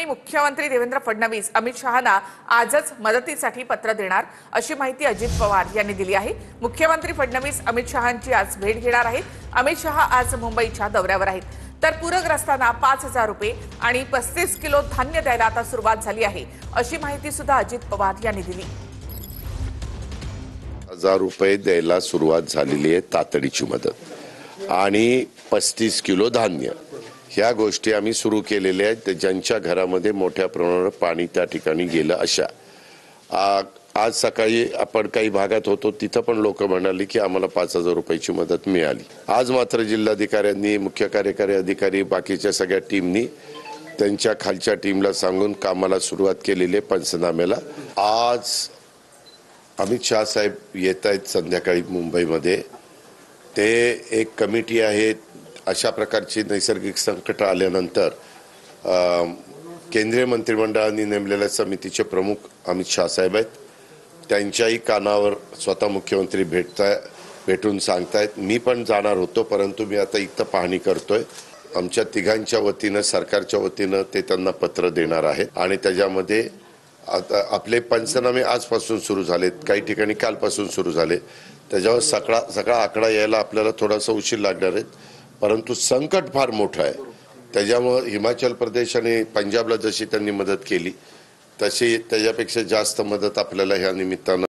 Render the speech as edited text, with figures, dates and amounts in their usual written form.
आम्ही मुख्यमंत्री देवेंद्र फडणवीस अमित शहांना आजच मदतीसाठी पत्र देणार अशी माहिती अजित पवार यांनी दिली आहे। मुख्यमंत्री फडणवीस अमित शहांची आज भेट घेणार आहेत। अमित शहा आज मुंबईच्या दौऱ्यावर आहेत, तर पूरग्रस्तांना 5,000 रुपये आणि 35 किलो धान्य द्यायला आता सुरुवात झाली आहे अशी माहिती सुद्धा अजित पवार यांनी दिली। 1,000 रुपये द्यायला सुरुवात झालेली आहे, तातडीची मदत आणि 35 किलो धान्य ह्या गोष्टी आम्ही सुरू केलेल्या आहेत। ज्यांच्या घरामध्ये मोठ्या प्रमाणावर पाणी त्या ठिकाणी गेलं अशा आज सकाळी आपण काही भागात होतो तिथं पण लोक म्हणाले की आम्हाला 5,000 रुपयाची मदत मिळाली। आज मात्र जिल्हाधिकाऱ्यांनी, मुख्य कार्यकारी अधिकारी, बाकीच्या सगळ्या टीमनी त्यांच्या खालच्या टीमला सांगून कामाला सुरुवात केलेली आहे पंचनाम्याला। आज अमित शहा साहेब येत आहेत संध्याकाळी मुंबईमध्ये। ते एक कमिटी आहे, अशा प्रकारची नैसर्गिक संकट आल्यानंतर केंद्रीय मंत्रिमंडळाने नेमलेल्या समितीचे प्रमुख अमित शहा साहेब आहेत। त्यांच्याही कानावर स्वतः मुख्यमंत्री भेटून सांगतायत। मी पण जाणार होतो, परंतु मी आता इथं पाहणी करतोय। आमच्या तिघांच्या वतीनं, सरकारच्या वतीनं ते त्यांना पत्र देणार आहेत आणि त्याच्यामध्ये आता आपले पंचनामे आजपासून सुरू झालेत, काही ठिकाणी कालपासून सुरू झाले। त्याच्यावर सगळा आकडा यायला आपल्याला थोडासा उशीर लागणार आहे, परंतु संकट फार मोठं आहे। त्याच्यामुळे हिमाचल प्रदेश आणि पंजाबला जशी त्यांनी मदत केली तशी त्याच्यापेक्षा जास्त मदत आपल्याला ह्या निमित्तानं